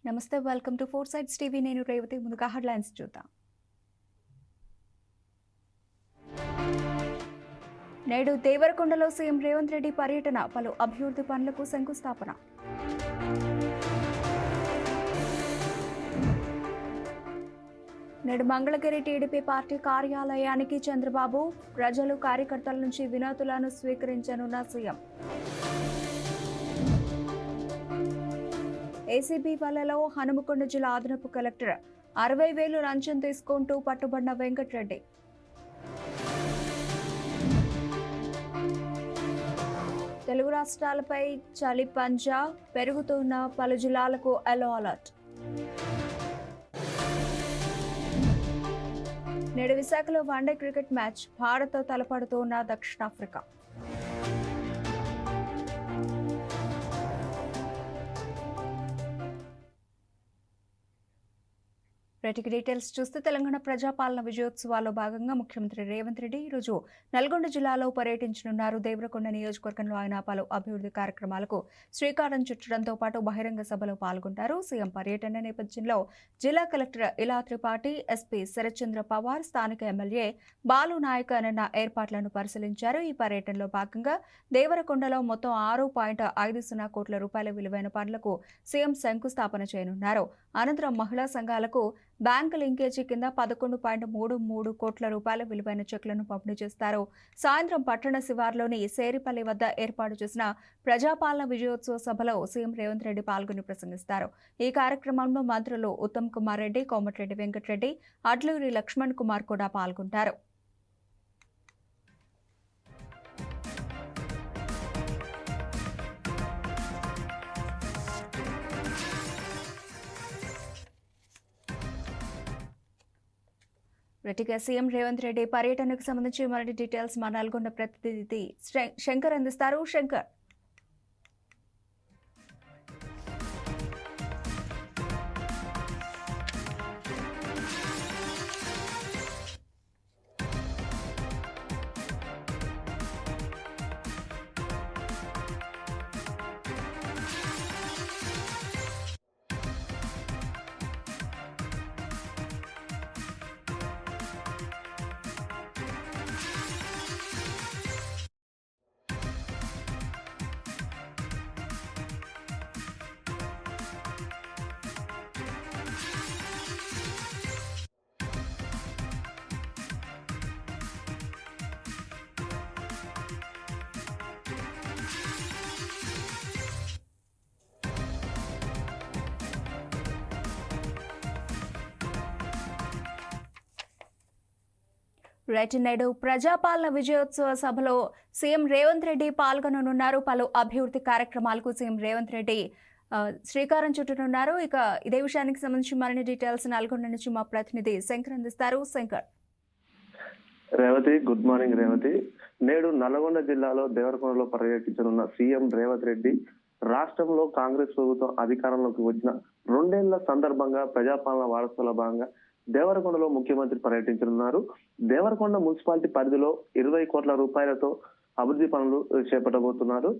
నమస్తే, welcome to four sides TV. నేను రేవతి. ముందుగా హెడ్లైన్స్ చూద్దాం. నేడు దేవరకొండలో సీఎం రేవంత్ రెడ్డి పర్యటన, పలు అభివృద్ధి పనులకు శంకుస్థాపన. నేడు మంగళగిరి టీడీపీ పార్టీ కార్యాలయానికి చంద్రబాబు, ప్రజలు కార్యకర్తల నుంచి వినతులను స్వీకరించనున్న సీఎం. ఏసీబీ వలలో హనుమకొండ జిల్లా అదనపు కలెక్టర్ 60,000 లంచం తీసుకుంటూ పట్టుబడిన వెంకటరెడ్డి. తెలుగు రాష్ట్రాలపై చలి పంజా, పెరుగుతున్న పలు జిల్లాలకు ఎల్లో అలర్ట్. నేడు విశాఖలో వన్డే క్రికెట్ మ్యాచ్, భారత్తో తలపడుతున్న దక్షిణాఫ్రికా. రైటికి డీటెయిల్స్ చూస్తే, తెలంగాణ ప్రజాపాలన విజయోత్సవాల్లో భాగంగా ముఖ్యమంత్రి రేవంత్ రెడ్డి ఈరోజు నల్గొండ జిల్లాలో పర్యటించనున్నారు. దేవరకొండ నియోజకవర్గంలో ఆయన పలు అభివృద్ధి కార్యక్రమాలకు శ్రీకారం చుట్టడంతో పాటు బహిరంగ సభలో పాల్గొంటారు. సీఎం పర్యటన నేపథ్యంలో జిల్లా కలెక్టర్ ఇలా త్రిపాఠి, ఎస్పీ శరత్చంద్ర పవార్, స్థానిక ఎమ్మెల్యే బాలు నాయక్ అన్న ఏర్పాట్లను పరిశీలించారు. ఈ పర్యటనలో భాగంగా దేవరకొండలో మొత్తం 6.50 కోట్ల రూపాయల విలువైన పనులకు సీఎం శంకుస్థాపన చేయనున్నారు. అనంతరం మహిళా సంఘాలకు బ్యాంకు లింకేజీ కింద 11.33 కోట్ల రూపాయల విలువైన చెక్లను పంపిణీ చేస్తారు. సాయంత్రం పట్టణ శివార్లోని సేరిపల్లి వద్ద ఏర్పాటు చేసిన ప్రజాపాలన విజయోత్సవ సభలో సీఎం రేవంత్ రెడ్డి పాల్గొని ప్రసంగిస్తారు. ఈ కార్యక్రమంలో మంత్రులు ఉత్తమ్ కుమార్ రెడ్డి, కోమటిరెడ్డి వెంకటరెడ్డి, అడ్లూరి లక్ష్మణ్ కుమార్ కూడా పాల్గొంటారు. రెడ్డిగా సీఎం రేవంత్ రెడ్డి పర్యటనకు సంబంధించి మరిన్ని డీటెయిల్స్ మా నల్గొండ ప్రతినిధి శంకర్ అందిస్తారు. శంకర్. రైట్. నేడు ప్రజాపాలన విజయోత్సవ సభలో సీఎం రేవంత్ రెడ్డి పాల్గొననున్నారు. పలు అభివృద్ధి కార్యక్రమాలకు సీఎం రేవంత్ రెడ్డి శ్రీకారం చుట్టనున్నారు. ఇక ఇదే విషయానికి సంబంధించి మరిన్ని డీటెయిల్స్ నల్గొండ నుంచి మా ప్రతినిధి శంకర్ అందిస్తారు. శంకర్. Revathi, good morning Revathi. నేడు నల్గొండ జిల్లాలో దేవరకొండలో పర్యటించనున్న సీఎం రేవంత్ రెడ్డి రాష్ట్రంలో కాంగ్రెస్ ప్రభుత్వం అధికారంలోకి వచ్చిన 2 ఏళ్ల సందర్భంగా ప్రజాపాలన వారసుల భాగంగా దేవరకొండలో ముఖ్యమంత్రి పర్యటించనున్నారు. దేవరకొండ మున్సిపాలిటీ పరిధిలో 20 కోట్ల రూపాయలతో అభివృద్ధి పనులు చేపట్టబోతున్నారు.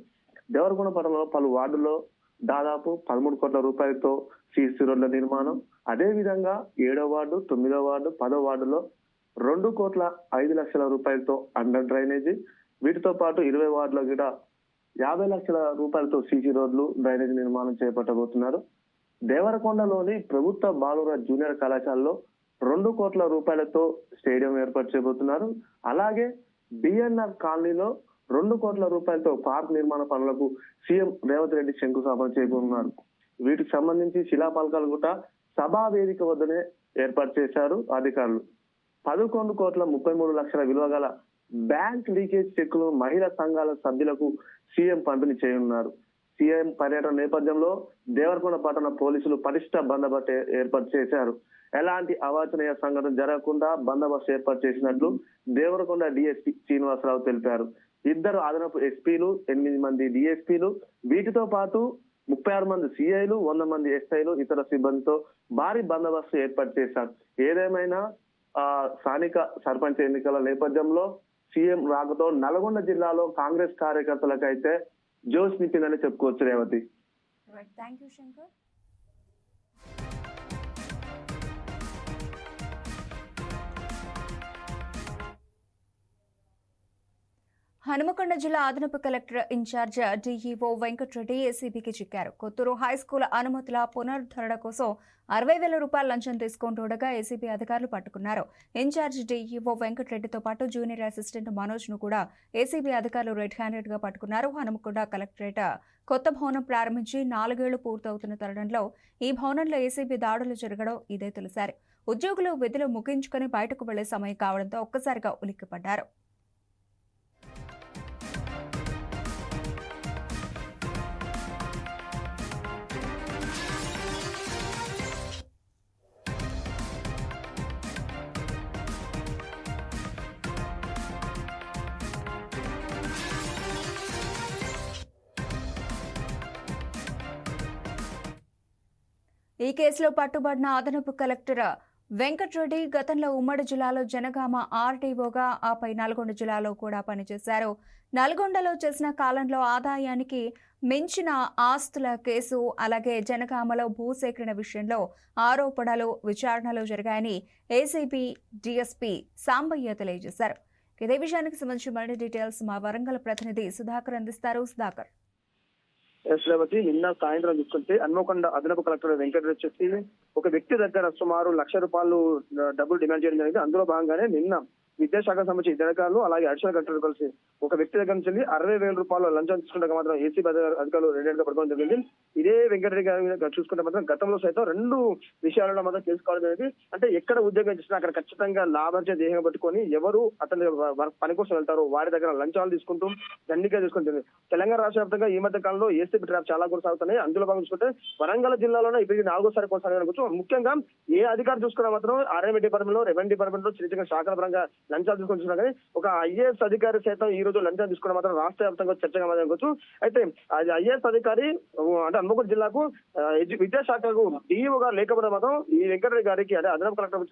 దేవరకొండ పట్టణంలో పలు వార్డుల్లో దాదాపు 13 కోట్ల రూపాయలతో సీసీ రోడ్ల నిర్మాణం, అదే విధంగా 7వ వార్డు, 9వ వార్డు, 10వ వార్డులో 2,05,00,000 రూపాయలతో అండర్ డ్రైనేజీ, వీటితో పాటు 20 వార్డులో కూడా 50 లక్షల రూపాయలతో సీసీ రోడ్లు, డ్రైనేజీ నిర్మాణం చేపట్టబోతున్నారు. దేవరకొండలోని ప్రభుత్వ బాలుర జూనియర్ కళాశాలలో 2 కోట్ల రూపాయలతో స్టేడియం ఏర్పాటు చేయబోతున్నారు. అలాగే బిఎన్ఆర్ కాలనీలో 2 కోట్ల రూపాయలతో పార్క్ నిర్మాణ పనులకు సీఎం రేవంత్ రెడ్డి శంకుస్థాపన చేయబోతున్నారు. వీటికి సంబంధించి శిలాఫలకాలు కూడా సభా వేదిక వద్దనే ఏర్పాటు చేశారు అధికారులు. 11,33,00,000 విలువ గల బ్యాంక్ లీకేజ్ చెక్కులు మహిళా సంఘాల సభ్యులకు సీఎం పంపిణీ చేయనున్నారు. సీఎం పర్యటన నేపథ్యంలో దేవరకొండ పట్టణ పోలీసులు పటిష్ట బందోబస్తు ఏర్పాటు చేశారు. ఎలాంటి అవాంఛనీయ సంఘటన జరగకుండా బందోబస్తు ఏర్పాటు చేసినట్లు దేవరకొండ డిఎస్పీ శ్రీనివాసరావు తెలిపారు. 2 అదనపు ఎస్పీలు, 8 మంది డిఎస్పీలు, వీటితో పాటు 36 మంది సిఐలు, 100 మంది ఎస్ఐలు, ఇతర సిబ్బందితో భారీ బందోబస్తు ఏర్పాటు చేశారు. ఏదేమైనా స్థానిక సర్పంచ్ ఎన్నికల నేపథ్యంలో సీఎం రాకతో నల్గొండ జిల్లాలో కాంగ్రెస్ కార్యకర్తలకైతే జోష్ నింపిందని చెప్పుకోవచ్చు రేవతి. Thank you Shankar. హనుమకొండ జిల్లా అదనపు కలెక్టర్ ఇన్ఛార్జ్ డీఈఓ వెంకటరెడ్డి ఏసీబీకి చిక్కారు. కొత్తూరు హైస్కూల్ అనుమతుల పునరుద్ధరణ కోసం 60,000 రూపాయల లంచం తీసుకుంటుండగా ఏసీబీ అధికారులు పట్టుకున్నారు. ఇన్ఛార్జ్ డీఈఓ వెంకటరెడ్డితో పాటు జూనియర్ అసిస్టెంట్ మనోజ్ ను కూడా ఏసీబీ అధికారులు రెడ్ హ్యాండెడ్ గా పట్టుకున్నారు. హనుమకొండ కలెక్టరేట్ కొత్త భవనం ప్రారంభించి 4 ఏళ్లు పూర్తవుతున్న తరుణంలో ఈ భవనంలో ఏసీబీ దాడులు జరగడం ఇదే తొలిసారి. ఉద్యోగులు విధులు ముగించుకుని బయటకు వెళ్లే సమయం కావడంతో ఒక్కసారిగా ఉలిక్కిపడ్డారు. ఈ కేసులో పట్టుబడిన అదనపు కలెక్టర్ వెంకటరెడ్డి గతంలో ఉమ్మడి జిల్లాలో జనగామ ఆర్డీఓగా, ఆపై నల్గొండ జిల్లాలో కూడా పనిచేశారు. నల్గొండలో చేసిన కాలంలో ఆదాయానికి మించిన ఆస్తుల కేసు, అలాగే జనగామలో భూసేకరణ విషయంలో ఆరోపణలు, విచారణలు జరిగాయని ఏసీబీ డీఎస్పీ సాంబయ్య తెలియజేశారు. ఇదే విషయానికి సంబంధించి మరిన్ని డీటెయిల్స్ మా వరంగల్ ప్రతినిధి సుధాకర్ అందిస్తారు. సుధాకర్. శ్రీమతి, నిన్న సాయంత్రం చూసుకుంటే హన్మకొండ అదనపు కలెక్టర్ వెంకటరెడ్డి వచ్చేసి ఒక వ్యక్తి దగ్గర సుమారు ₹1,00,000 డబ్బులు డిమాండ్ చేయడం జరిగింది. అందులో భాగంగానే నిన్న విద్యాశాఖ సంబంధించిన ఇద్దరు అధికారులు అలాగే అడిషనల్ కలెక్టర్ కలిసి ఒక వ్యక్తి దగ్గర నుంచి ₹60,000 లంచం తీసుకుంటే మాత్రం ఏసీబీ అధికారులు రెండేళ్లుగా పడుకోవడం జరిగింది. ఇదే వెంకటరెడ్డి గారి చూసుకుంటే మాత్రం గతంలో సైతం 2 విషయాలలో మాత్రం చేసుకోవడం జరిగింది. అంటే ఎక్కడ ఉద్యోగం చేసినా అక్కడ ఖచ్చితంగా లాభార్జన ధ్యేయంగా పెట్టుకొని ఎవరు అతని పని కోసం వెళ్తారో వారి దగ్గర లంచాలు తీసుకుంటూ దండిగా తీసుకుంటుంది. తెలంగాణ రాష్ట్ర వ్యాప్తంగా ఈ మధ్య కాలంలో ఏసీబీ ట్రాప్ చాలా కొనసాగుతున్నాయి. అందులో భాగంగా చూసుకుంటే వరంగల్ జిల్లాలోనే ఇప్పుడు 4వ కొనసాగడం. ముఖ్యంగా ఏ అధికారి చూసుకున్నా మాత్రం ఆర్ఎంఏ డిపార్ట్మెంట్ లో, రెవెన్యూ డిపార్ట్మెంట్ లో చిన్న చిన్న శాఖల పరంగా లంచాలు తీసుకొని కానీ ఒక ఐఏఎస్ అధికారి సైతం ఈ రోజు లంచం తీసుకోవడం మాత్రం రాష్ట్ర వ్యాప్తంగా చర్చగా మాట్లాడుకోవచ్చు. అయితే ఐఏఎస్ అధికారి అంటే హన్మకొండ జిల్లాకు విద్యాశాఖకు డీఈఓగా లేకపోవడం మాత్రం ఈ వెంకటరెడ్డి గారికి అదే అదనపు కలెక్టర్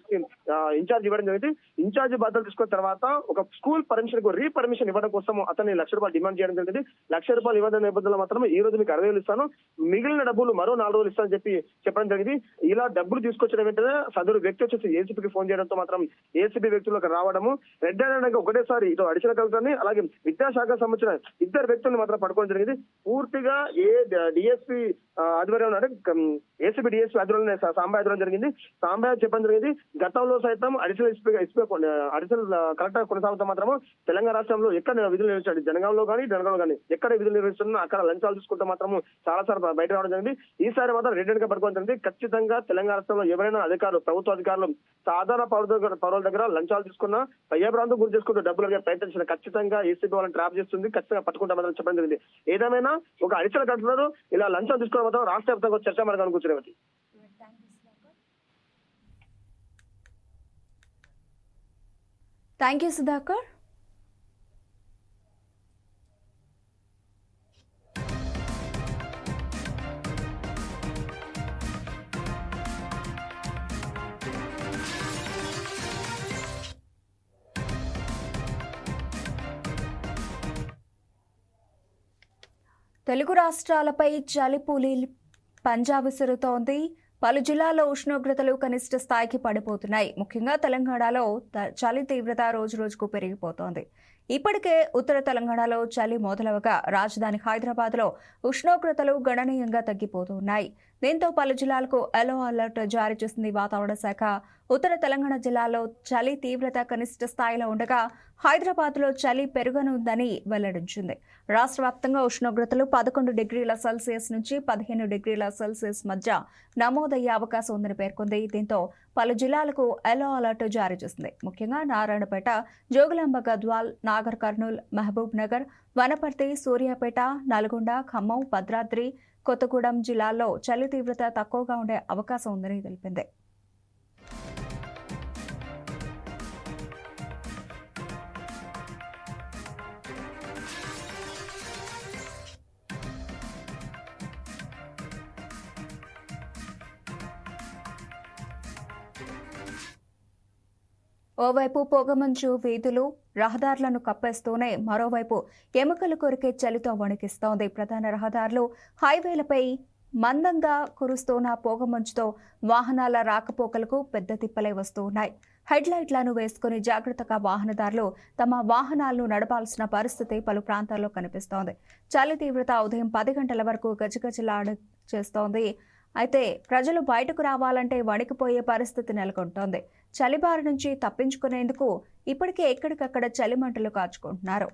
ఇన్ఛార్జ్ ఇవ్వడం జరిగింది. ఇన్ఛార్జ్ బాధ్యతలు తీసుకున్న తర్వాత ఒక స్కూల్ పర్మిషన్ కు రీపర్మిషన్ ఇవ్వడం కోసం అతన్ని ₹1,00,000 డిమాండ్ చేయడం జరిగింది. ₹1,00,000 ఇవ్వడం నేపథ్యంలో మాత్రం ఈ రోజు మీకు 60,000 ఇస్తాను, మిగిలిన డబ్బులు మరో 4 రోజులు ఇస్తానని చెప్పడం జరిగింది. ఇలా డబ్బులు తీసుకొచ్చిన వెంటనే సదరు వ్యక్తి వచ్చేసి ఏసీబీకి ఫోన్ చేయడంతో మాత్రం ఏసీబీ వ్యక్తులకు రావడము, రెడ్ హ్యాండెడ్ ఒకటేసారి ఇటు అడిషనల్ కలెక్టర్ ని అలాగే విద్యాశాఖ సంబంధించిన ఇద్దరు వ్యక్తులను మాత్రం పట్టుకోవడం జరిగింది. పూర్తిగా డిఎస్పీ ఆధ్వర్యంలో అంటే ఏసీబీ డిఎస్పీ ఆధ్వర్యంలో సాంబయ్య ఆధ్వర్యం జరిగింది. సాంబయ్య చెప్పడం జరిగింది, గతంలో సైతం అడిషనల్ కలెక్టర్ కొనసాగుతూ మాత్రము తెలంగాణ రాష్ట్రంలో ఎక్కడ విధులు నిర్వహించాడు, జనగాంలో కానీ ఎక్కడ విధులు నిర్వహిస్తున్నా అక్కడ లంచాలు తీసుకుంటూ మాత్రము చాలా సార్లు బయట రావడం జరిగింది. ఈసారి మాత్రం రెడ్ హ్యాండెడ్ గా పట్టుకోవడం జరిగింది. ఖచ్చితంగా తెలంగాణ రాష్ట్రంలో ఎవరైనా అధికారులు, ప్రభుత్వ అధికారులు సాధారణ పౌరుల దగ్గర లంచాలు తీసుకున్నా భయభ్రాంతం గురి చేసుకుంటూ డబ్బులు ప్రయత్నించిన ఖచ్చితంగా ఏసీబీ వాళ్ళని ట్రాప్ చేస్తుంది, ఖచ్చితంగా పట్టుకుంటామని చెప్పడం జరిగింది. ఏదేమైనా ఒక అడిషనల్ కలెక్టర్ ఇలా లంచం తీసుకోవడం మాత్రం రాష్ట్ర వ్యాప్తంగా చర్చ మనకు అనుకుంటున్నది. Thank you Sudhakar. తెలుగు రాష్ట్రాలపై చలిపూలి పంజా విసురుతోంది. పలు జిల్లాల్లో ఉష్ణోగ్రతలు కనిష్ట స్థాయికి పడిపోతున్నాయి. ముఖ్యంగా తెలంగాణలో చలి తీవ్రత రోజురోజుకు పెరిగిపోతోంది. ఇప్పటికే ఉత్తర తెలంగాణలో చలి మొదలవగా రాజధాని హైదరాబాద్లో ఉష్ణోగ్రతలు గణనీయంగా తగ్గిపోతున్నాయి. దీంతో పలు జిల్లాలకు ఎల్లో అలర్ట్ జారీ చేసింది వాతావరణ శాఖ. ఉత్తర తెలంగాణ జిల్లాలో చలి తీవ్రత కనిష్ట స్థాయిలో ఉండగా హైదరాబాద్లో చలి పెరగనుందని వెల్లడించింది. రాష్ట్ర వ్యాప్తంగా ఉష్ణోగ్రతలు 11 డిగ్రీల సెల్సియస్ నుంచి 15 డిగ్రీల సెల్సియస్ మధ్య నమోదయ్యే అవకాశం ఉందని పేర్కొంది. దీంతో పలు జిల్లాలకు ఎల్లో అలర్ట్ జారీ చేసింది. ముఖ్యంగా నారాయణపేట, జోగులాంబ గద్వాల్, నాగర్ కర్నూల్, మహబూబ్ నగర్, వనపర్తి, సూర్యాపేట, నల్గొండ, ఖమ్మం, భద్రాద్రి, కొత్తగూడెం జిల్లాల్లో చలి తీవ్రత తక్కువగా ఉండే అవకాశం ఉందని తెలిపింది. ఓవైపు పొగమంచు వీధులు, రహదారులను కప్పేస్తూనే మరోవైపు ఎముకలు కొరికే చలితో వణికిస్తోంది. ప్రధాన రహదారులు, హైవేలపై మందంగా కురుస్తున్న పొగమంచుతో వాహనాల రాకపోకలకు పెద్ద తిప్పలే వస్తూ ఉన్నాయి. హెడ్ లైట్లను వేసుకుని జాగ్రత్తగా వాహనదారులు తమ వాహనాలను నడపాల్సిన పరిస్థితి పలు ప్రాంతాల్లో కనిపిస్తోంది. చలి తీవ్రత ఉదయం 10 గంటల వరకు గజగజలాడ చేస్తోంది. అయితే ప్రజలు బయటకు రావాలంటే వణికిపోయే పరిస్థితి నెలకొంటోంది. చలిబారి నుంచి తప్పించుకునేందుకు ఇప్పటికే ఎక్కడికక్కడ చలిమంటలు కాచుకుంటున్నారు.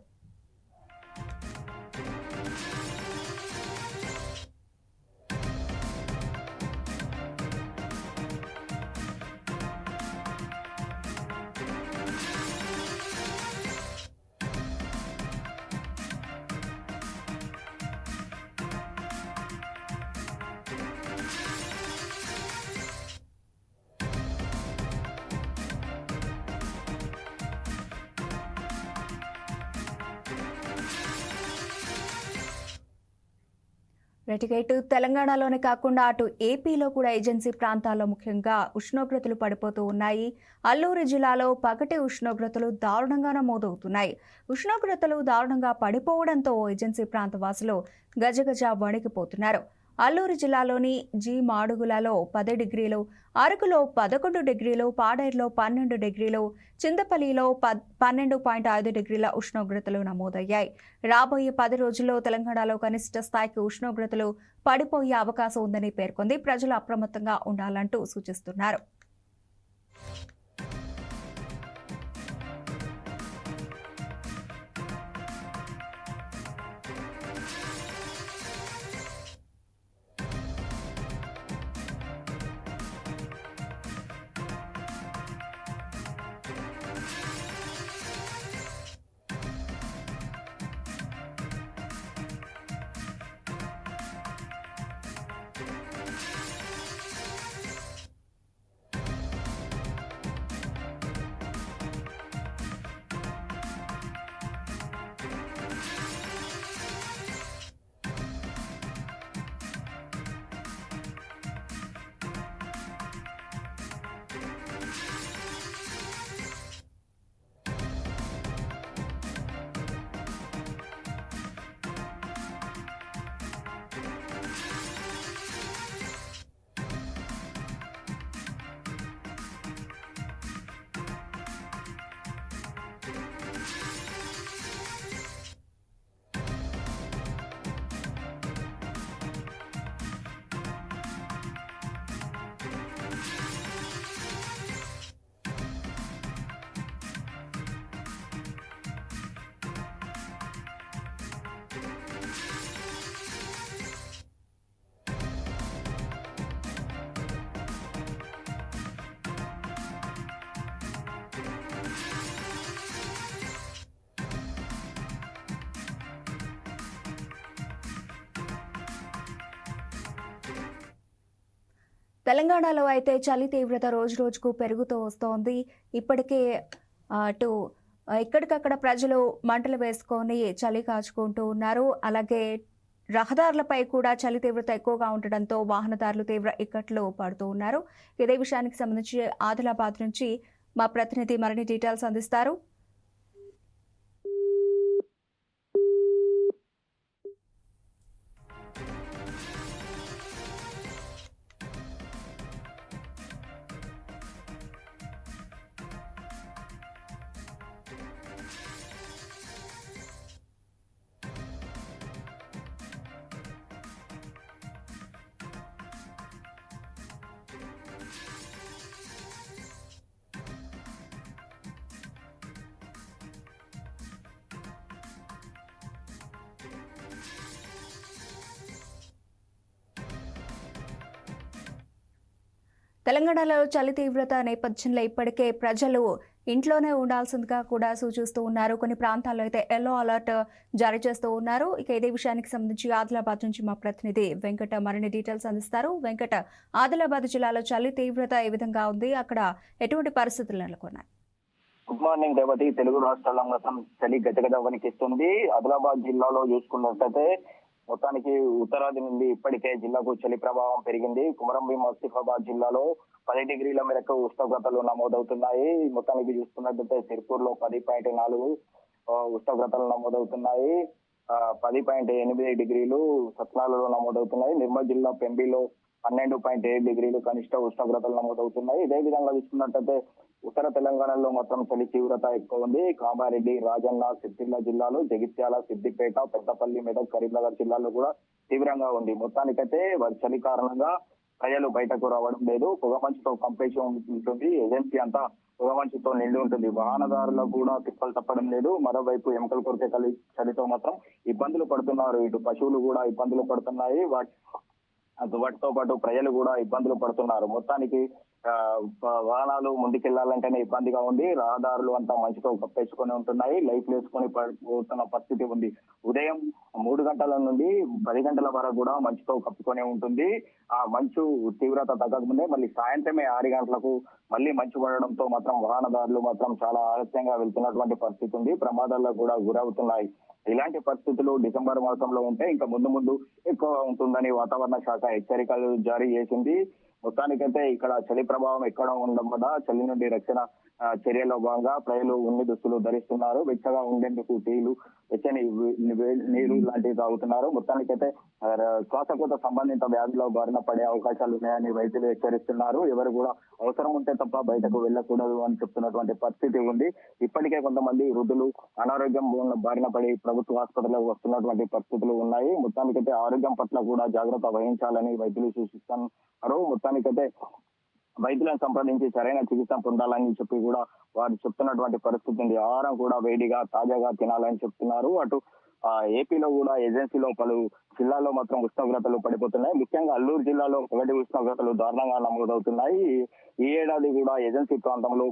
రెటిగేట్ తెలంగాణలోనే కాకుండా అటు ఏపీలో కూడా ఏజెన్సీ ప్రాంతాల్లో ముఖ్యంగా ఉష్ణోగ్రతలు పడిపోతూ ఉన్నాయి. అల్లూరు జిల్లాలో పగటి ఉష్ణోగ్రతలు దారుణంగా నమోదవుతున్నాయి. ఉష్ణోగ్రతలు దారుణంగా పడిపోవడంతో ఏజెన్సీ ప్రాంత వాసులు గజగజ వణికిపోతున్నారు. అల్లూరు జిల్లాలోని జి మాడుగులలో 10 డిగ్రీలు, అరకులో 11 డిగ్రీలు, పాడేరులో 12 డిగ్రీలు, చింతపల్లిలో 12.5 డిగ్రీల ఉష్ణోగ్రతలు నమోదయ్యాయి. రాబోయే 10 రోజుల్లో తెలంగాణలో కనిష్ట స్థాయికి ఉష్ణోగ్రతలు పడిపోయే అవకాశం ఉందని పేర్కొంది. ప్రజలు అప్రమత్తంగా ఉండాలంటూ సూచిస్తున్నారు. తెలంగాణలో అయితే చలి తీవ్రత రోజురోజుకు పెరుగుతూ వస్తోంది. ఇప్పటికే అటు ఎక్కడికక్కడ ప్రజలు మంటలు వేసుకొని చలి కాచుకుంటూ ఉన్నారు. అలాగే రహదారులపై కూడా చలి తీవ్రత ఎక్కువగా ఉండడంతో వాహనదారులు తీవ్ర ఇక్కట్లు పడుతూ ఉన్నారు. ఇదే విషయానికి సంబంధించి ఆదిలాబాద్ నుంచి మా ప్రతినిధి మరిన్ని డీటెయిల్స్ అందిస్తారు. తెలంగాణలో చలి తీవ్రత నేపథ్యంలో ఇప్పటికే ప్రజలు ఇంట్లోనే ఉండాల్సిందిగా కూడా సూచిస్తూ ఉన్నారు. కొన్ని ప్రాంతాల్లో అయితే ఎల్లో అలర్ట్ జారీ చేస్తూ ఉన్నారు. ఇక ఇదే విషయానికి సంబంధించి ఆదిలాబాద్ నుంచి మా ప్రతినిధి వెంకట మరిన్ని డీటెయిల్స్ అందిస్తారు. వెంకట, ఆదిలాబాద్ జిల్లాలో చలి తీవ్రత ఏ విధంగా ఉంది? అక్కడ ఎటువంటి పరిస్థితులు నెలకొన్నాయి? Good morning Revathi. తెలుగు రాష్ట్రాల మొత్తం చలి గజగజ వణికిస్తుంది. ఆదిలాబాద్ జిల్లాలో చూసుకున్నట్లయితే మొత్తానికి ఉత్తరాది నుండి ఇప్పటికే జిల్లాకు చలి ప్రభావం పెరిగింది. కుమరంభీం ఆసిఫాబాద్ జిల్లాలో 10 డిగ్రీల మేరకు ఉష్ణోగ్రతలు నమోదవుతున్నాయి. మొత్తానికి చూసుకున్నట్లయితే సిర్పూర్ లో 10.4 ఉష్ణోగ్రతలు నమోదవుతున్నాయి. 10.8 డిగ్రీలు సత్నాలలో నమోదవుతున్నాయి. నిర్మల్ జిల్లా పెంబిలో 12.7 డిగ్రీలు కనిష్ట ఉష్ణోగ్రతలు నమోదవుతున్నాయి. ఇదే విధంగా చూసుకున్నట్లయితే ఉత్తర తెలంగాణలో మాత్రం చలి తీవ్రత ఎక్కువ ఉంది. కామారెడ్డి, రాజన్న, సిరిసిల్ల జిల్లాలో, జగిత్యాల, సిద్దిపేట, పెద్దపల్లి, మెదక్, కరీంనగర్ జిల్లాలో కూడా తీవ్రంగా ఉంది. మొత్తానికైతే చలి కారణంగా ప్రజలు బయటకు రావడం లేదు. పొగమంచుతో కంపేసి ఉంటుంది. ఏజెన్సీ అంతా పొగమంచుతో నిండి ఉంటుంది. వాహనదారులకు కూడా తిప్పలు తప్పడం లేదు. మరోవైపు ఎముకలు కొరికే చలితో మాత్రం ఇబ్బందులు పడుతున్నారు. ఇటు పశువులు కూడా ఇబ్బందులు పడుతున్నాయి. వాటితో పాటు ప్రజలు కూడా ఇబ్బందులు పడుతున్నారు. మొత్తానికి వాహనాలు ముందుకెళ్లాలంటేనే ఇబ్బందిగా ఉంది. రహదారులు అంతా మంచుతో కప్పేసుకొని ఉంటున్నాయి. లైట్లు వేసుకొని పోతున్న పరిస్థితి ఉంది. ఉదయం 3 గంటల నుండి 10 గంటల వరకు కూడా మంచుతో కప్పుకొని ఉంటుంది. ఆ మంచు తీవ్రత తగ్గకముందే మళ్ళీ సాయంత్రమే 6 గంటలకు మళ్ళీ మంచు పడడంతో మాత్రం వాహనదారులు మాత్రం చాలా ఆలస్యంగా వెళ్తున్నటువంటి పరిస్థితి ఉంది. ప్రమాదాలకు కూడా గురవుతున్నాయి. ఇలాంటి పరిస్థితులు డిసెంబర్ మాసంలో ఉంటే ఇంకా ముందు ఎక్కువ ఉంటుందని వాతావరణ శాఖ హెచ్చరికలు జారీ చేసింది. మొత్తానికైతే ఇక్కడ చలి ప్రభావం ఎక్కడ ఉండడం వల్ల చలి నుండి రక్షణ చర్యల్లో భాగంగా ప్రజలు ఉన్ని దుస్తులు ధరిస్తున్నారు. వెచ్చగా ఉండేందుకు టీలు, వెచ్చని నీరు లాంటివి తాగుతున్నారు. మొత్తానికైతే శ్వాసకోశ సంబంధిత వ్యాధుల బారిన పడే అవకాశాలు ఉన్నాయని వైద్యులు హెచ్చరిస్తున్నారు. ఎవరు కూడా అవసరం ఉంటే తప్ప బయటకు వెళ్ళకూడదు అని చెప్తున్నటువంటి పరిస్థితి ఉంది. ఇప్పటికే కొంతమంది వృద్ధులు అనారోగ్యం బారిన పడి ప్రభుత్వ ఆసుపత్రులకు వస్తున్నటువంటి పరిస్థితులు ఉన్నాయి. మొత్తానికైతే ఆరోగ్యం పట్ల కూడా జాగ్రత్త వహించాలని వైద్యులు సూచిస్తున్నారు. మొత్తానికైతే వైద్యులను సంప్రదించి సరైన చికిత్స పొందాలని చెప్పి కూడా వారు చెప్తున్నటువంటి పరిస్థితి ఉంది. ఆహారం కూడా వేడిగా తాజాగా తినాలని చెప్తున్నారు. అటు ఏపీలో కూడా ఏజెన్సీలో పలు జిల్లాల్లో మాత్రం ఉష్ణోగ్రతలు పడిపోతున్నాయి. ముఖ్యంగా అల్లూరు జిల్లాలో పగటి ఉష్ణోగ్రతలు దారుణంగా నమోదవుతున్నాయి. ఈ ఏడాది కూడా ఏజెన్సీ ప్రాంతంలో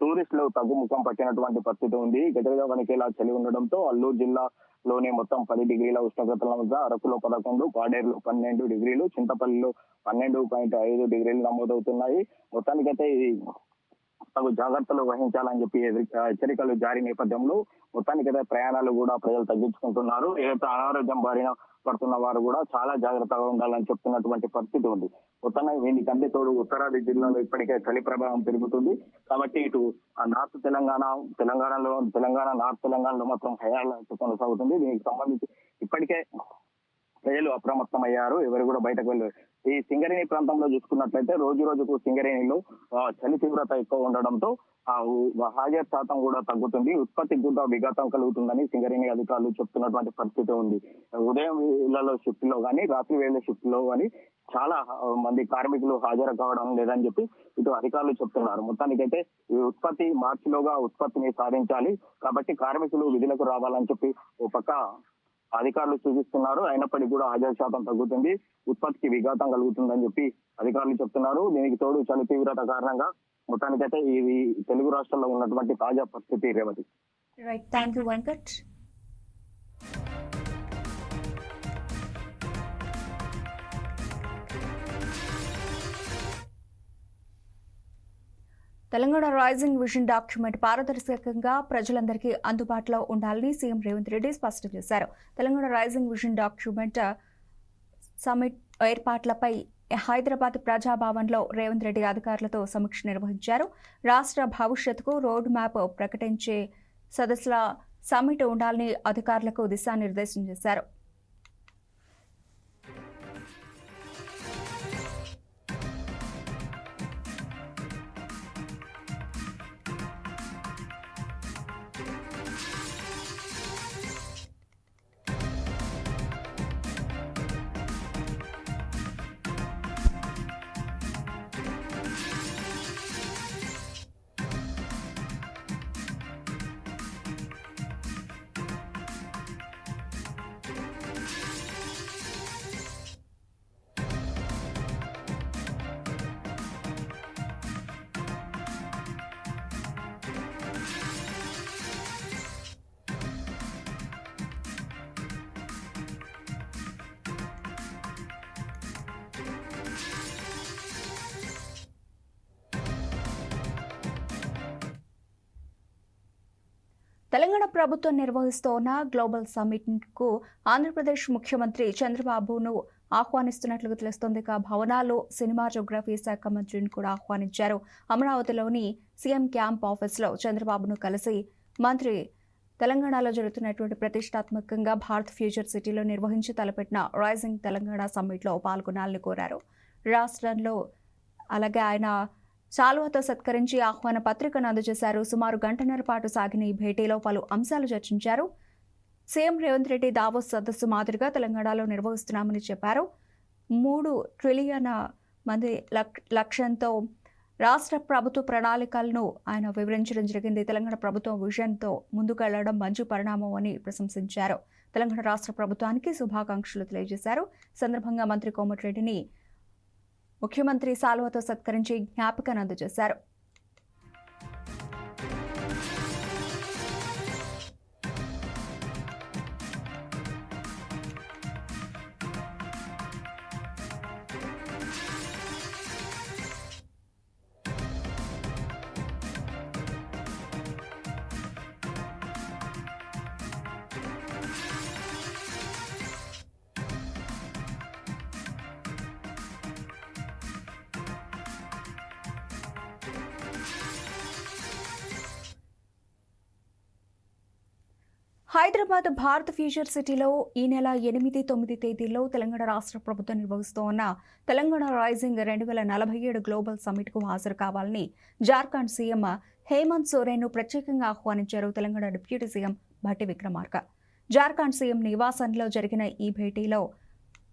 టూరిస్టులు తగ్గుముఖం పట్టినటువంటి పరిస్థితి ఉంది. గజగజవనికేలా చలి ఉండడంతో అల్లూరు జిల్లాలోనే మొత్తం 10 డిగ్రీల ఉష్ణోగ్రతల వద్ద అరకులో 11, పాడేరులో 12 డిగ్రీలు, చింతపల్లిలో 12.5 డిగ్రీలు నమోదవుతున్నాయి. మొత్తానికైతే తగు జాగ్రత్తలు వహించాలని చెప్పి హెచ్చరికలు జారీ నేపథ్యంలో మొత్తానికైతే ప్రయాణాలు కూడా ప్రజలు తగ్గించుకుంటున్నారు. ఏదైతే అనారోగ్యం బారిన పడుతున్న వారు కూడా చాలా జాగ్రత్తగా ఉండాలని చెప్తున్నటువంటి పరిస్థితి ఉంది. మొత్తంగా దీనికంటే తోడు ఉత్తరాది జిల్లాలో ఇప్పటికే చలి ప్రభావం పెరుగుతుంది. కాబట్టి ఇటు నార్త్ తెలంగాణ నార్త్ తెలంగాణలో మాత్రం హైలైట్ కొనసాగుతుంది. దీనికి సంబంధించి ఇప్పటికే ప్రజలు అప్రమత్తమయ్యారు. ఎవరు కూడా బయటకు వెళ్ళారు. ఈ సింగరేణి ప్రాంతంలో చూసుకున్నట్లయితే రోజు రోజుకు సింగరేణిలో చలి తీవ్రత ఎక్కువ ఉండడంతో హాజరు శాతం కూడా తగ్గుతుంది. ఉత్పత్తికి కూడా విఘాతం కలుగుతుందని సింగరేణి అధికారులు చెప్తున్నటువంటి పరిస్థితి ఉంది. ఉదయం వేళలో షిఫ్ట్ లో కానీ, రాత్రి వేళ షిఫ్ట్ లో కానీ చాలా మంది కార్మికులు హాజరు కావడం లేదని చెప్పి ఇటు అధికారులు చెప్తున్నారు. మొత్తానికైతే ఈ ఉత్పత్తి మార్చిలోగా ఉత్పత్తిని సాధించాలి. కాబట్టి కార్మికులు విధులకు రావాలని చెప్పి ఓ పక్క అధికారులు సూచిస్తున్నారు. అయినప్పటికీ కూడా హాజరు శాతం తగ్గుతుంది, ఉత్పత్తికి విఘాతం కలుగుతుందని చెప్పి అధికారులు చెప్తున్నారు. దీనికి తోడు చలి తీవ్రత కారణంగా మొత్తానికైతే ఇవి తెలుగు రాష్ట్రాల్లో ఉన్నటువంటి తాజా పరిస్థితి. Revathi. Right, thank you Venkat. Telangana rising vision document పారదర్శకంగా ప్రజలందరికీ అందుబాటులో ఉండాలని సీఎం రేవంత్ రెడ్డి స్పష్టం చేశారు. Telangana rising vision document summit ఏర్పాట్లపై హైదరాబాద్ ప్రజాభవన్లో రేవంత్ రెడ్డి అధికారులతో సమీక్ష నిర్వహించారు. రాష్ట్ర భవిష్యత్తుకు రోడ్ మ్యాప్ ప్రకటించే సదస్సుల సమ్మిట్ ఉండాలని అధికారులకు దిశానిర్దేశం చేశారు. తెలంగాణ ప్రభుత్వం నిర్వహిస్తోన్న గ్లోబల్ సమ్మిట్కు ఆంధ్రప్రదేశ్ ముఖ్యమంత్రి చంద్రబాబును ఆహ్వానిస్తున్నట్లుగా తెలుస్తోంది. భవనాల్లో సినిమాటోగ్రఫీ శాఖ మంత్రిని కూడా ఆహ్వానించారు. అమరావతిలోని సీఎం క్యాంప్ ఆఫీస్లో చంద్రబాబును కలిసి మంత్రి తెలంగాణలో జరుగుతున్నటువంటి ప్రతిష్టాత్మకంగా భారత్ ఫ్యూచర్ సిటీలో నిర్వహించి తలపెట్టిన రైజింగ్ తెలంగాణ సమ్మిట్లో పాల్గొనాలని కోరారు. రాష్ట్రంలో అలాగే ఆయన శాలువాతో సత్కరించి ఆహ్వాన పత్రికను అందజేశారు. సుమారు గంటన్నర పాటు సాగిన ఈ భేటీలో పలు అంశాలు చర్చించారు. సీఎం రేవంత్ రెడ్డి దావోస్ సదస్సు మాదిరిగా తెలంగాణలో నిర్వహిస్తున్నామని చెప్పారు. 3 ట్రిలియన్ మంది లక్ష్యంతో రాష్ట్ర ప్రభుత్వ ప్రణాళికలను ఆయన వివరించడం జరిగింది. తెలంగాణ ప్రభుత్వం విజన్తో ముందుకెళ్లడం మంచి పరిణామం అని ప్రశంసించారు. తెలంగాణ రాష్ట్ర ప్రభుత్వానికి శుభాకాంక్షలు తెలియజేశారు. సందర్భంగా మంత్రి కోమటిరెడ్డిని ముఖ్యమంత్రి శాలువాతో సత్కరించి జ్ఞాపికను అందజేశారు. హైదరాబాద్ భారత్ ఫ్యూచర్ సిటీలో ఈ నెల 8, 9 తేదీల్లో తెలంగాణ రాష్ట్ర ప్రభుత్వం నిర్వహిస్తోన్న తెలంగాణ రైజింగ్ 2047 గ్లోబల్ సమ్మిట్కు హాజరు కావాలని జార్ఖండ్ సీఎం హేమంత్ సోరెన్ను ప్రత్యేకంగా ఆహ్వానించారు Telangana deputy CM Bhatti Vikramarka. Jharkhand CM నివాసంలో జరిగిన ఈ భేటీలో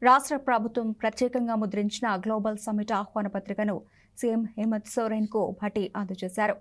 రాష్ట్ర ప్రభుత్వం ప్రత్యేకంగా ముద్రించిన గ్లోబల్ సమ్మిట్ ఆహ్వాన పత్రికను సీఎం హేమంత్ సోరెన్కు భట్టి అందజేశారు.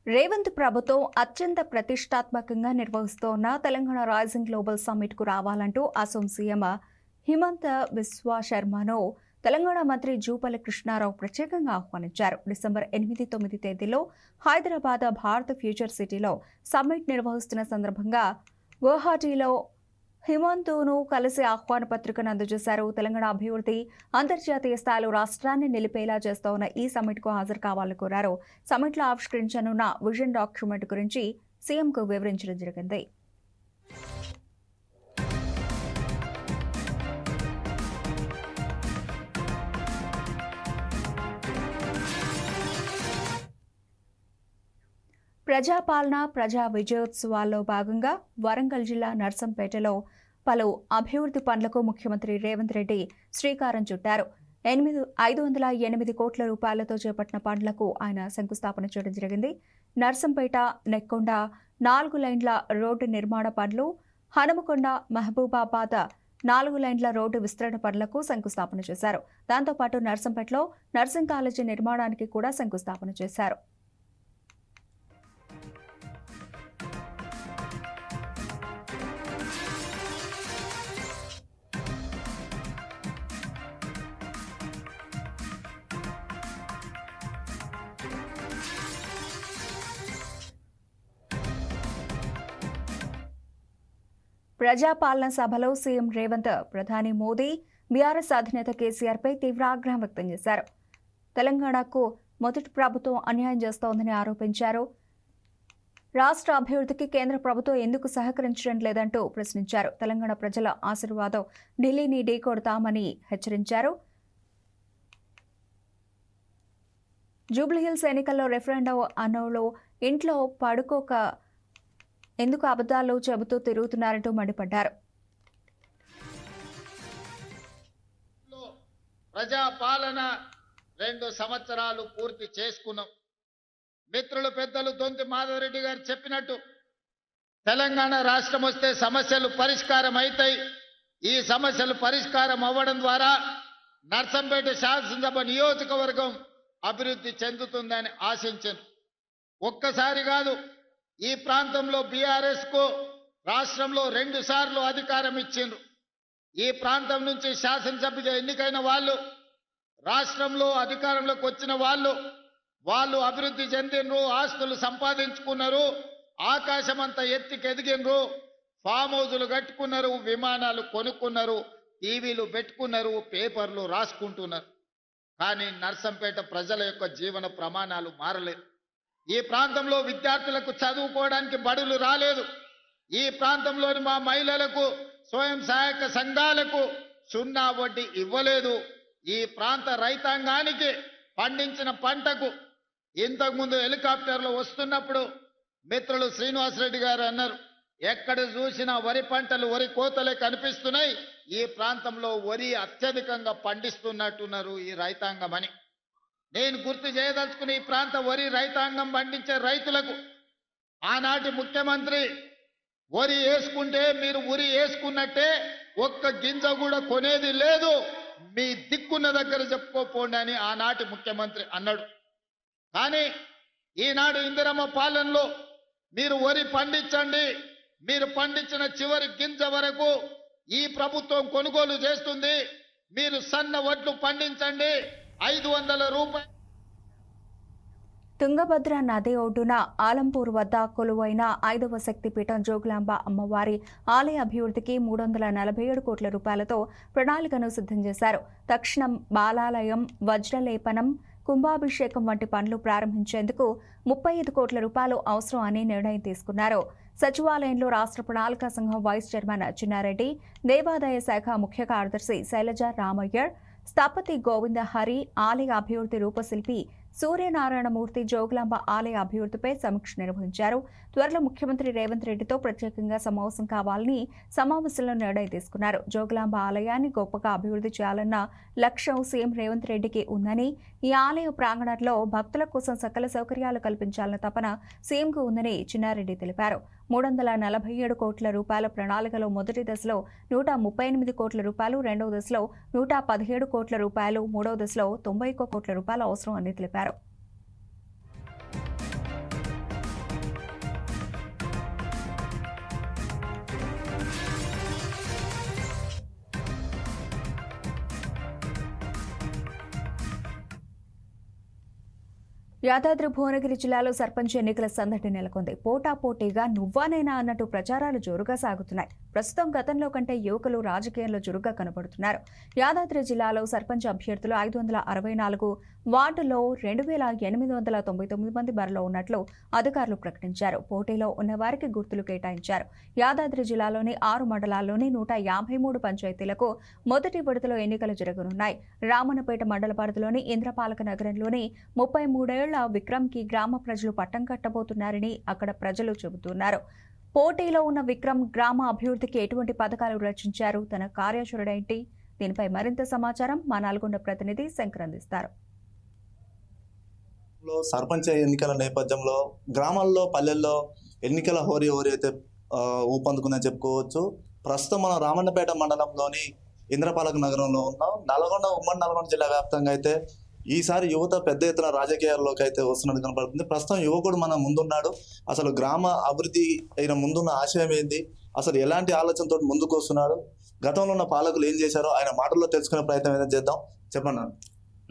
రేవంత్ ప్రభుత్వం అత్యంత ప్రతిష్టాత్మకంగా నిర్వహిస్తోన్న తెలంగాణ రైజింగ్ గ్లోబల్ సమ్మిట్కు రావాలంటూ అసోం సీఎం హిమంత బిస్వా శర్మను తెలంగాణ మంత్రి జూపల్లి కృష్ణారావు ప్రత్యేకంగా ఆహ్వానించారు. డిసెంబర్ 8, 9 తేదీలో హైదరాబాద్ భారత్ ఫ్యూచర్ సిటీలో సమ్మిట్ నిర్వహిస్తున్న సందర్భంగా గువాహటీలో హిమంతును కలిసి ఆహ్వాన పత్రికను అందజేశారు. తెలంగాణ అభివృద్ధి అంతర్జాతీయ స్థాయిలో రాష్ట్రాన్ని నిలిపేలా చేస్తోన్న ఈ సమ్మిట్కు హాజరు కావాలని కోరారు. సమ్మిట్లో ఆవిష్కరించనున్న విజన్ డాక్యుమెంట్ గురించి సీఎంకు వివరించడం జరిగింది. ప్రజాపాలన ప్రజా విజయోత్సవాల్లో భాగంగా వరంగల్ జిల్లా నర్సంపేటలో పలు అభివృద్ధి పనులకు ముఖ్యమంత్రి రేవంత్ రెడ్డి శ్రీకారం చుట్టారు. 508 కోట్ల రూపాయలతో చేపట్టిన పనులకు ఆయన శంకుస్థాపన చేయడం జరిగింది. నర్సంపేట నెక్కొండ 4 లైన్ల రోడ్డు నిర్మాణ పనులు, హనుమకొండ మహబూబాబాద్ 4 లైన్ల రోడ్డు విస్తరణ పనులకు శంకుస్థాపన చేశారు. దాంతోపాటు నర్సంపేటలో నర్సింగ్ కాలేజీ నిర్మాణానికి కూడా శంకుస్థాపన చేశారు. ప్రజాపాలన సభలో సీఎం రేవంత్ ప్రధాని మోదీ, బీఆర్ఎస్ అధినేత కేసీఆర్పై తీవ్ర ఆగ్రహం వ్యక్తం చేశారు. తెలంగాణకు మొదటి ప్రభుత్వం అన్యాయం చేస్తోందని ఆరోపించారు. రాష్ట్ర అభివృద్ధికి కేంద్ర ప్రభుత్వం ఎందుకు సహకరించడం లేదంటూ ప్రశ్నించారు. తెలంగాణ ప్రజల ఆశీర్వాదం ఢిల్లీని ఢీకొడతామని హెచ్చరించారు. జూబ్లీహిల్స్ ఎన్నికల్లో రెఫరెండం అన్నోలో ఇంట్లో పడుకోక ఎందుకు అబద్ధాలు చెబుతూ తిరుగుతున్నారంటూ మండిపడ్డారు. ప్రజాపాలన 2 సంవత్సరాలు పూర్తి చేసుకున్నాం. మిత్రులు పెద్దలు దొంతి మాధవరెడ్డి గారు చెప్పినట్టు తెలంగాణ రాష్ట్రం వస్తే సమస్యలు పరిష్కారం అవుతాయి. ఈ సమస్యలు పరిష్కారం అవ్వడం ద్వారా నర్సంపేట శాసనసభ నియోజకవర్గం అభివృద్ధి చెందుతుందని ఆశించాను. ఒక్కసారి కాదు, ఈ ప్రాంతంలో బీఆర్ఎస్ కు రాష్ట్రంలో 2 సార్లు అధికారం ఇచ్చిండ్రు. ఈ ప్రాంతం నుంచి శాసనసభ్యుగా ఎన్నికైన వాళ్ళు, రాష్ట్రంలో అధికారంలోకి వచ్చిన వాళ్ళు అభివృద్ధి చెందినరు, ఆస్తులు సంపాదించుకున్నారు, ఆకాశమంతా ఎత్తికెదిగినరు, ఫామ్ హౌజులు కట్టుకున్నారు, విమానాలు కొనుక్కున్నారు, టీవీలు పెట్టుకున్నారు, పేపర్లు రాసుకుంటున్నారు. కానీ నర్సంపేట ప్రజల యొక్క జీవన ప్రమాణాలు మారలేదు. ఈ ప్రాంతంలో విద్యార్థులకు చదువుకోవడానికి బడులు రాలేదు. ఈ ప్రాంతంలోని మా మహిళలకు స్వయం సహాయక సంఘాలకు సున్నా వడ్డీ ఇవ్వలేదు. ఈ ప్రాంత రైతాంగానికి పండించిన పంటకు ఇంతకుముందు హెలికాప్టర్లు వస్తున్నప్పుడు మిత్రులు శ్రీనివాసరెడ్డి గారు అన్నారు, ఎక్కడ చూసినా వరి పంటలు వరి కోతలే కనిపిస్తున్నాయి, ఈ ప్రాంతంలో వరి అత్యధికంగా పండిస్తున్నట్టున్నారు ఈ రైతాంగం అని. నేను గుర్తు చేయదలుచుకుని ఈ ప్రాంత వరి రైతాంగం పండించే రైతులకు ఆనాటి ముఖ్యమంత్రి వరి వేసుకుంటే మీరు ఉరి వేసుకున్నట్టే ఒక్క గింజ కూడా కొనేది లేదు, మీ దిక్కున్న దగ్గర చెప్పుకోపోండి అని ఆనాటి ముఖ్యమంత్రి అన్నాడు. కానీ ఈనాడు ఇందిరమ్మ పాలనలో మీరు వరి పండించండి, మీరు పండించిన చివరి గింజ వరకు ఈ ప్రభుత్వం కొనుగోలు చేస్తుంది, మీరు సన్న వడ్లు పండించండి, 500 రూపాయలు. తుంగభద్ర నది ఒడ్డున ఆలంపూర్ వద్ద కొలువైన 5వ శక్తిపీఠం జోగులాంబ అమ్మవారి ఆలయ అభివృద్ధికి 347 కోట్ల రూపాయలతో ప్రణాళికను సిద్ధం చేశారు. తక్షణం బాలాలయం, వజ్రలేపనం, కుంభాభిషేకం వంటి పనులు ప్రారంభించేందుకు 35 కోట్ల రూపాయలు అవసరం అని నిర్ణయం తీసుకున్నారు. సచివాలయంలో రాష్ట్ర ప్రణాళిక సంఘం వైస్ చైర్మన్ చిన్నారెడ్డి, దేవాదాయ శాఖ ముఖ్య కార్యదర్శి శైలజ రామయ్యర్, స్థపతి గోవింద హరి, ఆలయ అభివృద్ధి రూపశిల్పి సూర్యనారాయణమూర్తి జోగులాంబ ఆలయ అభివృద్ధిపై సమీక్ష నిర్వహించారు. త్వరలో ముఖ్యమంత్రి రేవంత్ రెడ్డితో ప్రత్యేకంగా సమావేశం కావాలని సమావేశంలో నిర్ణయం తీసుకున్నారు. జోగులాంబ ఆలయాన్ని గొప్పగా అభివృద్ధి చేయాలన్న లక్ష్యం సీఎం రేవంత్ రెడ్డికి ఉందని, ఈ ఆలయ ప్రాంగణంలో భక్తుల కోసం సకల సౌకర్యాలు కల్పించాలన్న తపన సీఎంకు ఉందని చిన్నారెడ్డి తెలిపారు. 347 కోట్ల రూపాయల ప్రణాళికలో మొదటి దశలో 138 కోట్ల రూపాయలు, రెండవ దశలో 117 కోట్ల రూపాయలు, మూడవ దశలో 91 కోట్ల రూపాయలు అవసరం అని తెలిపారు. యాదాద్రి భువనగిరి జిల్లాలో సర్పంచ్ ఎన్నికల సందడి నెలకొంది. పోటాపోటీగా నువ్వానైనా అన్నట్టు ప్రచారాలు జోరుగా సాగుతున్నాయి. ప్రస్తుతం గతంలో కంటే యువకులు రాజకీయాల్లో చురుగ్గా కనబడుతున్నారు. యాదాద్రి జిల్లాలో సర్పంచ్ అభ్యర్థులు 564 వార్డుల్లో 2899 మంది బరిలో ఉన్నట్లు అధికారులు ప్రకటించారు. పోటీలో ఉన్న వారికి గుర్తులు కేటాయించారు. యాదాద్రి జిల్లాలోని 6 మండలాల్లోని 153 పంచాయతీలకు మొదటి విడతలో ఎన్నికలు జరగనున్నాయి. రామన్నపేట మండల పరిధిలోని ఇంద్రపాలక నగరంలోని 33 విక్రమ్కి గ్రామ ప్రజలు పట్టం కట్టబోతున్నారని అక్కడ ప్రజలు చెబుతున్నారు. పోటీలో ఉన్న విక్రమ్ గ్రామ అభివృద్ధికి ఎటువంటి పథకాలు రచించారు, తన కార్యాచరణ ఏంటి? దీనిపై మరింత సమాచారం మా నల్గొండ ప్రతినిధి శంకర్ అందిస్తారు. సర్పంచ్ ఎన్నికల నేపథ్యంలో గ్రామాల్లో, పల్లెల్లో ఎన్నికల హోరీ అయితే ఊపందుకుందని చెప్పుకోవచ్చు. ప్రస్తుతం మనం రామన్నపేట మండలంలోని ఇంద్రపాలక నగరంలో ఉన్నాం. ఉమ్మడి నల్గొండ జిల్లా వ్యాప్తంగా అయితే ఈసారి యువత పెద్ద ఎత్తున రాజకీయాల్లోకి అయితే వస్తున్నట్టు కనపడుతుంది. ప్రస్తుతం యువకుడు మన ముందున్నాడు. అసలు గ్రామ అభివృద్ధి అయిన ముందున్న ఆశయం ఏంది, అసలు ఎలాంటి ఆలోచనతో ముందుకు వస్తున్నాడు, గతంలో ఉన్న పాలకులు ఏం చేశారో ఆయన మాటల్లో తెలుసుకునే ప్రయత్నం ఏదైనా చేద్దాం. చెప్పండి.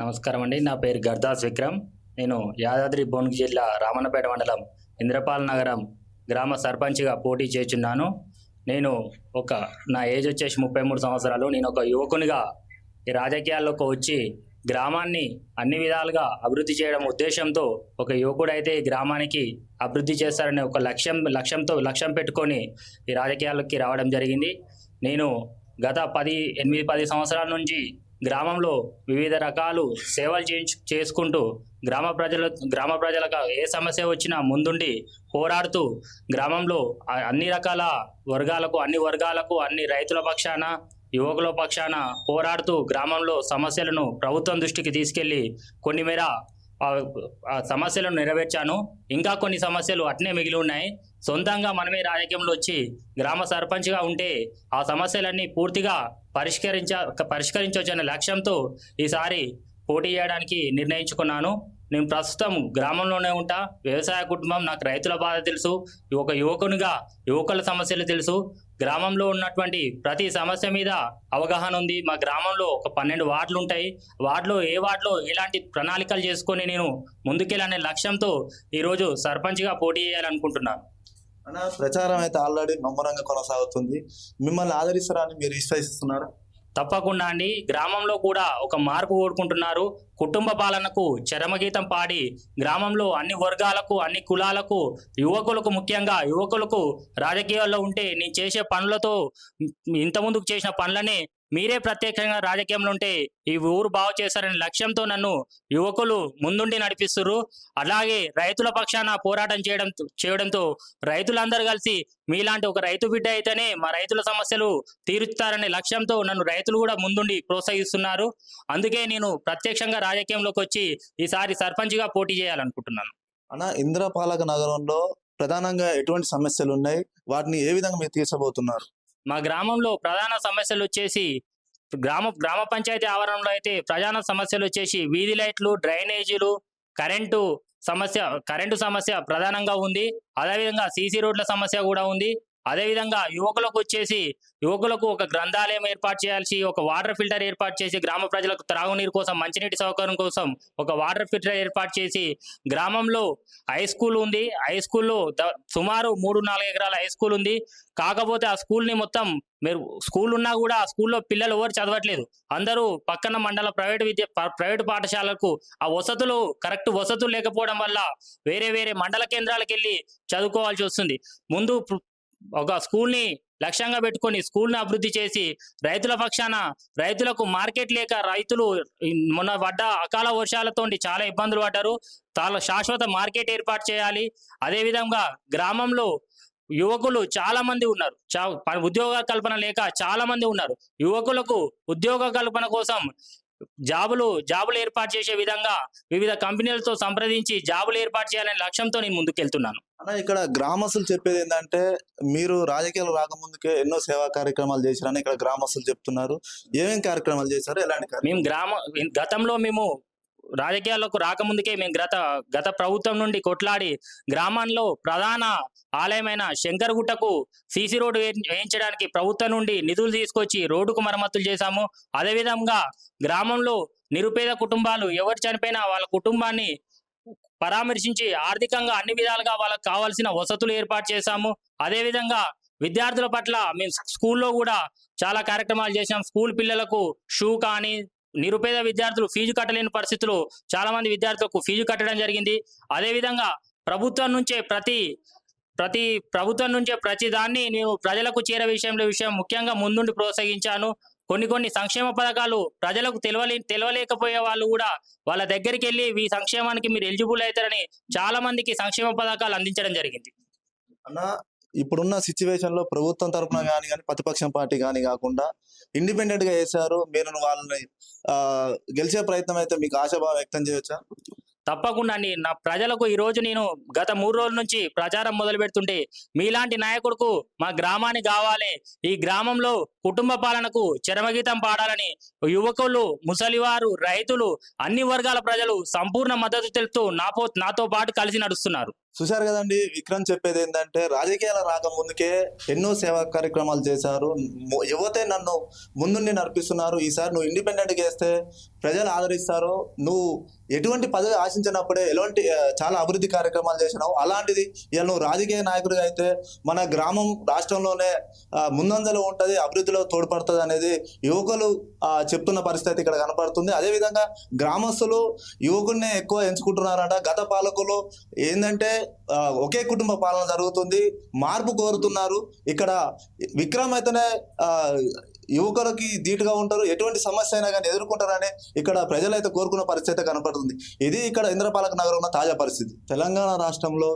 నమస్కారం అండి, నా పేరు గర్దాస్ విక్రమ్. నేను యాదాద్రి భువనగిరి జిల్లా రామన్నపేట మండలం ఇంద్రపాల నగరం గ్రామ సర్పంచ్గా పోటీ చేస్తున్నాను. నా ఏజ్ వచ్చేసి 33 సంవత్సరాలు. నేను ఒక యువకునిగా ఈ రాజకీయాల్లోకి వచ్చి గ్రామాన్ని అన్ని విధాలుగా అభివృద్ధి చేయడం ఉద్దేశంతో ఒక యువకుడైతే ఈ గ్రామానికి అభివృద్ధి చేస్తారనే ఒక లక్ష్యం పెట్టుకొని ఈ రాజకీయాల్లోకి రావడం జరిగింది. నేను గత 8-10 సంవత్సరాల నుంచి గ్రామంలో వివిధ రకాలు సేవలు చేసుకుంటూ గ్రామ ప్రజలకు ఏ సమస్య వచ్చినా ముందుండి పోరాడుతూ గ్రామంలో అన్ని రకాల వర్గాలకు అన్ని రైతుల పక్షాన, యువకుల పక్షాన పోరాడుతూ గ్రామంలో సమస్యలను ప్రభుత్వం దృష్టికి తీసుకెళ్లి కొన్ని మేర ఆ సమస్యలను నెరవేర్చాను. ఇంకా కొన్ని సమస్యలు అట్నే మిగిలి ఉన్నాయి. సొంతంగా మనమే రాజకీయంలో వచ్చి గ్రామ సర్పంచ్గా ఉంటే ఆ సమస్యలన్నీ పూర్తిగా పరిష్కరించవచ్చనే లక్ష్యంతో ఈసారి పోటీ చేయడానికి నిర్ణయించుకున్నాను. నేను ప్రస్తుతం గ్రామంలోనే ఉంటా. వ్యవసాయ కుటుంబం, నాకు రైతుల బాధ తెలుసు. ఒక యువకునిగా యువకుల సమస్యలు తెలుసు. గ్రామంలో ఉన్నటువంటి ప్రతి సమస్య మీద అవగాహన ఉంది. మా గ్రామంలో ఒక 12 వార్డులు ఉంటాయి. ఏ వార్డులో ఎలాంటి ప్రణాళికలు చేసుకొని నేను ముందుకెళ్ళనే లక్ష్యంతో ఈరోజు సర్పంచ్గా పోటీ చేయాలనుకుంటున్నాను. ప్రచారం అయితే ఆల్రెడీ ముమ్మరంగా కొనసాగుతుంది. మిమ్మల్ని ఆదరిస్తారని మీరు విశ్వసిస్తున్నారా? తప్పకుండా అండి, గ్రామంలో కూడా ఒక మార్పు కోరుకుంటున్నారు. కుటుంబ పాలనకు చరమగీతం పాడి గ్రామంలో అన్ని వర్గాలకు, అన్ని కులాలకు, యువకులకు, ముఖ్యంగా యువకులకు రాజకీయాల్లో ఉంటే నేను చేసే పనులతో ఇంతకుముందుకు చేసిన పనులనే మీరే ప్రత్యేకంగా రాజకీయంలో ఉంటే ఈ ఊరు బాగు చేస్తారనే లక్ష్యంతో నన్ను యువకులు ముందుండి నడిపిస్తున్నారు. అలాగే రైతుల పక్షాన పోరాటం చేయడంతో రైతులందరూ కలిసి మీలాంటి ఒక రైతు బిడ్డ అయితేనే మా రైతుల సమస్యలు తీరుస్తారనే లక్ష్యంతో నన్ను రైతులు కూడా ముందుండి ప్రోత్సహిస్తున్నారు. అందుకే నేను ప్రత్యక్షంగా రాజకీయంలోకి వచ్చి ఈసారి సర్పంచ్గా పోటీ చేయాలనుకుంటున్నాను. అన్న, ఇంద్రపాలక నగరంలో ప్రధానంగా ఎటువంటి సమస్యలు ఉన్నాయి, వాటిని ఏ విధంగా మీరు తీర్చబోతున్నారు? మా గ్రామంలో ప్రధాన సమస్యలు వచ్చేసి గ్రామ పంచాయతీ ఆవరణలో అయితే ప్రధాన సమస్యలు వచ్చేసి వీధి లైట్లు, డ్రైనేజీలు, కరెంటు సమస్య ప్రధానంగా ఉంది. అదేవిధంగా సీసీ రోడ్ల సమస్య కూడా ఉంది. అదేవిధంగా యువకులకు ఒక గ్రంథాలయం ఏర్పాటు చేయాల్సి, ఒక వాటర్ ఫిల్టర్ ఏర్పాటు చేసి గ్రామ ప్రజలకు త్రాగునీరు కోసం, మంచినీటి సౌకర్యం కోసం ఒక వాటర్ ఫిల్టర్ ఏర్పాటు చేసి, గ్రామంలో హై స్కూల్ ఉంది. హై స్కూల్లో సుమారు 3-4 ఎకరాల హై స్కూల్ ఉంది. కాకపోతే ఆ స్కూల్ని మొత్తం స్కూల్ ఉన్నా కూడా ఆ స్కూల్లో పిల్లలు ఎవరు చదవట్లేదు. అందరూ పక్కన మండల ప్రైవేటు పాఠశాలకు ఆ కరెక్ట్ వసతులు లేకపోవడం వల్ల వేరే మండల కేంద్రాలకు వెళ్ళి చదువుకోవాల్సి వస్తుంది. ముందు ఒక స్కూల్ని లక్ష్యంగా పెట్టుకొని స్కూల్ని అభివృద్ధి చేసి రైతుల పక్షాన, రైతులకు మార్కెట్ లేక రైతులు మొన్న పడ్డ అకాల వర్షాలతో చాలా ఇబ్బందులు పడ్డారు. శాశ్వత మార్కెట్ ఏర్పాటు చేయాలి. అదేవిధంగా గ్రామంలో యువకులు చాలా మంది ఉన్నారు. ఉద్యోగ కల్పన లేక చాలా మంది ఉన్నారు. యువకులకు ఉద్యోగ కల్పన కోసం జాబులు ఏర్పాటు చేసే విధంగా వివిధ కంపెనీలతో సంప్రదించి జాబులు ఏర్పాటు చేయాలనే లక్ష్యంతో నేను ముందుకెళ్తున్నాను. అన్న, ఇక్కడ గ్రామస్తులు చెప్పేది ఏంటంటే మీరు రాజకీయాలు రాకముందుకే ఎన్నో సేవా కార్యక్రమాలు చేశారని ఇక్కడ గ్రామస్తులు చెప్తున్నారు. ఏమేం కార్యక్రమాలు చేశారు, ఎలాంటి గతంలో మేము రాజకీయాల్లోకి రాకముందుకే మేము గత ప్రభుత్వం నుండి కొట్లాడి గ్రామంలో ప్రధాన ఆలయమైన శంకరగుట్టకు సీసీ రోడ్డు వేయించడానికి ప్రభుత్వం నుండి నిధులు తీసుకొచ్చి రోడ్డుకు మరమ్మతులు చేశాము. అదేవిధంగా గ్రామంలో నిరుపేద కుటుంబాలు ఎవరు చనిపోయినా వాళ్ళ కుటుంబాన్ని పరామర్శించి ఆర్థికంగా అన్ని విధాలుగా వాళ్ళకు కావాల్సిన వసతులు ఏర్పాటు చేశాము. అదేవిధంగా విద్యార్థుల పట్ల మేము స్కూల్లో కూడా చాలా కార్యక్రమాలు చేశాం. స్కూల్ పిల్లలకు షూ కానీ, నిరుపేద విద్యార్థులు ఫీజు కట్టలేని పరిస్థితులు చాలా మంది విద్యార్థులకు ఫీజు కట్టడం జరిగింది. అదేవిధంగా ప్రభుత్వం నుంచే ప్రతి దాన్ని నేను ప్రజలకు విషయం ముఖ్యంగా ముందుండి ప్రోత్సహించాను. కొన్ని సంక్షేమ పథకాలు ప్రజలకు తెలియలేకపోయే వాళ్ళు కూడా వాళ్ళ దగ్గరికి వెళ్ళి ఈ సంక్షేమానికి మీరు ఎలిజిబుల్ అవుతారని చాలా మందికి సంక్షేమ పథకాలు అందించడం జరిగింది. అన్న, ఇప్పుడున్న సిచ్యువేషన్ లో ప్రభుత్వం తరఫున కానీ ప్రతిపక్షం పార్టీ కానీ కాకుండా ఇండిపెండెంట్ గా చేశారు. మీరు వాళ్ళని గెలిచే ప్రయత్నం అయితే మీకు ఆశాభావం వ్యక్తం చేయొచ్చా? తప్పకుండా అండి. నా ప్రజలకు ఈ రోజు నేను గత 3 రోజుల నుంచి ప్రచారం మొదలు పెడుతుంటే మీలాంటి నాయకుడుకు మా గ్రామానికి కావాలి, ఈ గ్రామంలో కుటుంబ పాలనకు చరమగీతం పాడాలని యువకులు, ముసలివారు, రైతులు, అన్ని వర్గాల ప్రజలు సంపూర్ణ మద్దతు తెలుపుతూ నాతో పాటు కలిసి నడుస్తున్నారు. చూశారు కదండి, విక్రమ్ చెప్పేది ఏంటంటే రాజకీయాలు రాకముందుకే ఎన్నో సేవా కార్యక్రమాలు చేశారు. యువతే నన్ను ముందుండి నడిపిస్తున్నారు. ఈసారి నువ్వు ఇండిపెండెంట్ గా వేస్తే ప్రజలు ఆదరిస్తారు. నువ్వు ఎటువంటి పదవి ఆశించినప్పుడే చాలా అభివృద్ధి కార్యక్రమాలు చేసినావు. అలాంటిది ఇలా నువ్వు రాజకీయ నాయకుడిగా అయితే మన గ్రామం రాష్ట్రంలోనే ముందంజలో ఉంటది, అభివృద్ధిలో తోడ్పడుతుంది అనేది యువకులు చెప్తున్న పరిస్థితి ఇక్కడ కనపడుతుంది. అదేవిధంగా గ్రామస్తులు యువకుల్ని ఎక్కువ ఎంచుకుంటున్నారట. గత పాలకులు ఏంటంటే ఒకే కుటుంబ పాలన జరుగుతుంది, మార్పు కోరుతున్నారు. ఇక్కడ విక్రమ్ అయితేనే యువకులకి ధీటుగా ఉంటారు, ఎటువంటి సమస్య అయినా కానీ ఎదుర్కొంటారని ఇక్కడ ప్రజలైతే కోరుకున్న పరిస్థితి కనపడుతుంది. ఇది ఇక్కడ ఇంద్రపాలక నగరంలో తాజా పరిస్థితి. తెలంగాణ రాష్ట్రంలో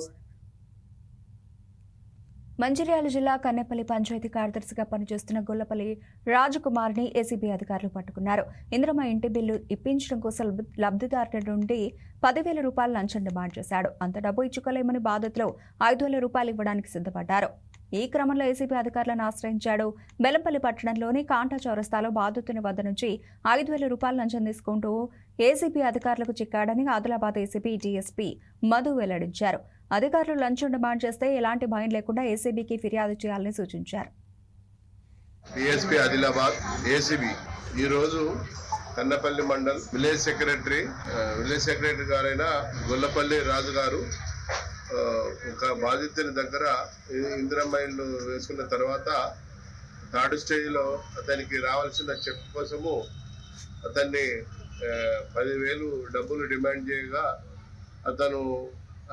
మంచిర్యాల జిల్లా కన్నెపల్లి పంచాయతీ కార్యదర్శిగా పనిచేస్తున్న గొల్లపల్లి రాజకుమార్ని ఏసీబీ అధికారులు పట్టుకున్నారు. ఇంద్రమ్మ ఇంటి బిల్లు ఇప్పించడం కోసం లబ్ధిదారుల నుండి 10,000 రూపాయలు లంచం డిమాండ్ చేశాడు. అంత డబ్బు ఇచ్చుకోలేమని బాధితులు 5,000 రూపాయలు ఇవ్వడానికి సిద్ధపడ్డారు. ఈ క్రమంలో ఏసీబీ అధికారులను ఆశ్రయించాడు. బెల్లంపల్లి పట్టణంలోని కాంటా చౌరస్తాలో బాధితుని వద్ద నుంచి 5,000 రూపాయలు లంచం తీసుకుంటూ ఏసీబీ అధికారులకు చిక్కాడని ఆదిలాబాద్ ఏసీబీ డీఎస్పీ మధు వెల్లడించారు. అధికారులు లంచం డిమాండ్ చేస్తే ఎలాంటి భయం లేకుండా ఏసీబీకి ఫిర్యాదు చేయాలని సూచించారు. డీఎస్పీ ఆదిలాబాద్ ఏసీబీ ఈరోజు కన్నపల్లి మండల్ విలేజ్ సెక్రటరీ గారైన గొల్లపల్లి రాజు గారు ఒక బాధితుని దగ్గర ఇందిరమ్మ ఇల్లు వేసుకున్న తర్వాత థర్డ్ స్టేజ్ లో అతనికి రావాల్సిన చెక్ కోసము అతన్ని 10,000 డబ్బులు డిమాండ్ చేయగా అతను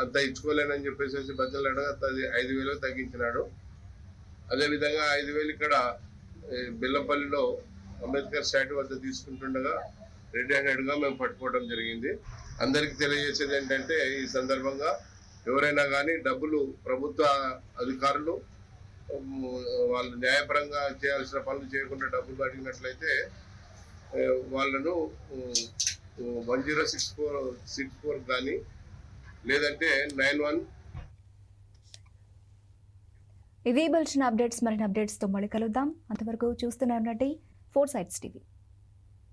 అంత ఇచ్చుకోలేనని చెప్పేసి బద్దలు అది 5,000 తగ్గించినాడు. అదేవిధంగా 5,000 ఇక్కడ బెల్లంపల్లిలో అంబేద్కర్ స్టాట్యూ వద్ద తీసుకుంటుండగా రెడ్ హ్యాండెడ్ గా మేము పట్టుకోవడం జరిగింది. అందరికి తెలియజేసేది ఏంటంటే ఈ సందర్భంగా ఎవరైనా కానీ డబ్బులు ప్రభుత్వ అధికారులు వాళ్ళు న్యాయపరంగా చేయాల్సిన పనులు చేయకుండా డబ్బులు అడిగినట్లయితే వాళ్ళను 1064 కానీ లేదంటే 91. ఇవి బల్చిన అప్డేట్స్. మరిన్ని అప్డేట్స్తో మళ్ళీ కలుద్దాం. అంతవరకు చూస్తూనే ఉండండి 4 Sides TV.